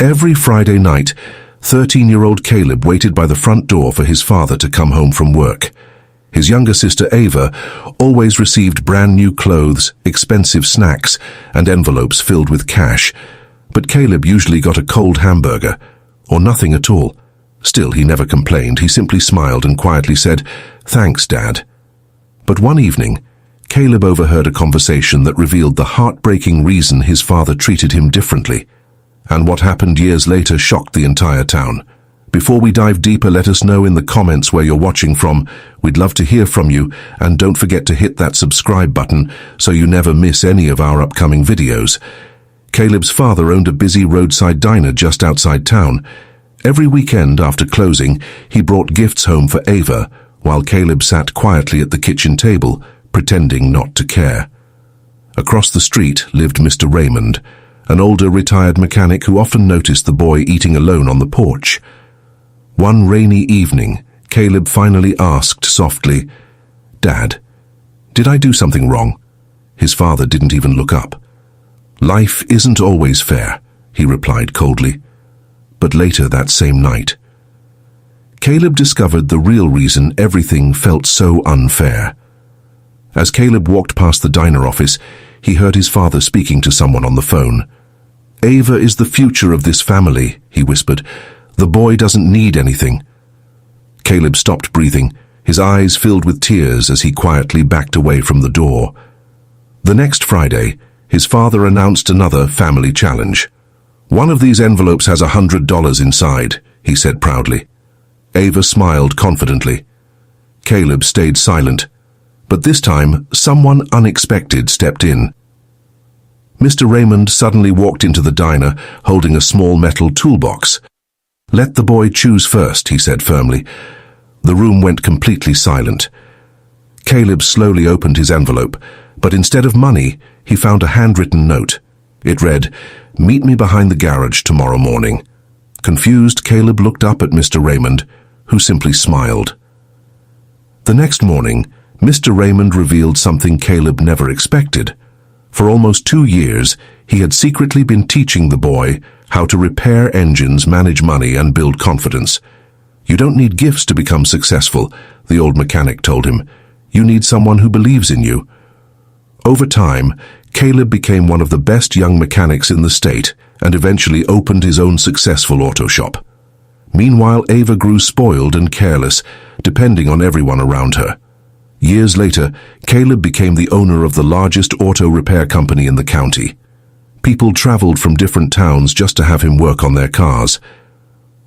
Every Friday night, 13-year-old Caleb waited by the front door for his father to come home from work. His younger sister Ava always received brand new clothes, expensive snacks, and envelopes filled with cash, but Caleb usually got a cold hamburger, or nothing at all. Still, he never complained. He simply smiled and quietly said, "Thanks, Dad." But one evening, Caleb overheard a conversation that revealed the heartbreaking reason his father treated him differently. And what happened years later shocked the entire town. Before we dive deeper, let us know in the comments where you're watching from. We'd love to hear from you, and don't forget to hit that subscribe button so you never miss any of our upcoming videos. Caleb's father owned a busy roadside diner just outside town. Every weekend after closing, he brought gifts home for Ava, while Caleb sat quietly at the kitchen table, pretending not to care. Across the street lived Mr. Raymond, an older retired mechanic who often noticed the boy eating alone on the porch. One rainy evening, Caleb finally asked softly, "Dad, did I do something wrong?" His father didn't even look up. "Life isn't always fair," he replied coldly. But later that same night, Caleb discovered the real reason everything felt so unfair. As Caleb walked past the diner office, he heard his father speaking to someone on the phone. "Ava is the future of this family," he whispered. "The boy doesn't need anything." Caleb stopped breathing, his eyes filled with tears as he quietly backed away from the door. The next Friday, his father announced another family challenge. "One of these envelopes has $100 inside," he said proudly. Ava smiled confidently. Caleb stayed silent, but this time someone unexpected stepped in. Mr. Raymond suddenly walked into the diner, holding a small metal toolbox. "Let the boy choose first," he said firmly. The room went completely silent. Caleb slowly opened his envelope, but instead of money, he found a handwritten note. It read, "Meet me behind the garage tomorrow morning." Confused, Caleb looked up at Mr. Raymond, who simply smiled. The next morning, Mr. Raymond revealed something Caleb never expected. For almost 2 years, he had secretly been teaching the boy how to repair engines, manage money, and build confidence. "You don't need gifts to become successful," the old mechanic told him. "You need someone who believes in you." Over time, Caleb became one of the best young mechanics in the state and eventually opened his own successful auto shop. Meanwhile, Ava grew spoiled and careless, depending on everyone around her. Years later, Caleb became the owner of the largest auto repair company in the county. People traveled from different towns just to have him work on their cars.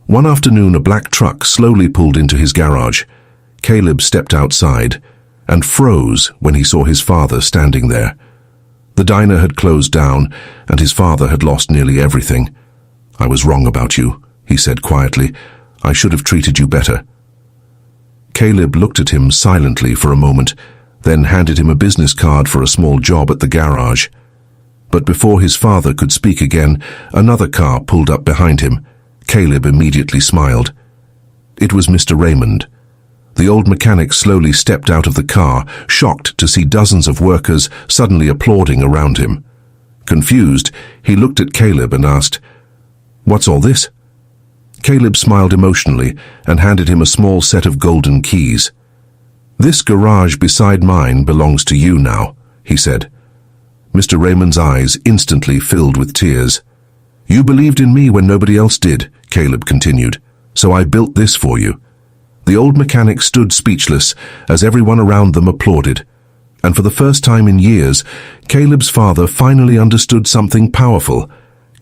One afternoon, a black truck slowly pulled into his garage. Caleb stepped outside and froze when he saw his father standing there. The diner had closed down, and his father had lost nearly everything. "I was wrong about you," he said quietly. "I should have treated you better." Caleb looked at him silently for a moment, then handed him a business card for a small job at the garage. But before his father could speak again, another car pulled up behind him. Caleb immediately smiled. It was Mr. Raymond. The old mechanic slowly stepped out of the car, shocked to see dozens of workers suddenly applauding around him. Confused, he looked at Caleb and asked, "What's all this?" Caleb smiled emotionally and handed him a small set of golden keys. "This garage beside mine belongs to you now," he said. Mr. Raymond's eyes instantly filled with tears. "You believed in me when nobody else did," Caleb continued, "so I built this for you." The old mechanic stood speechless as everyone around them applauded. And for the first time in years, Caleb's father finally understood something powerful.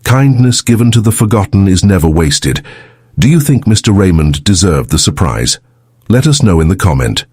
Kindness given to the forgotten is never wasted. Do you think Mr. Raymond deserved the surprise? Let us know in the comment.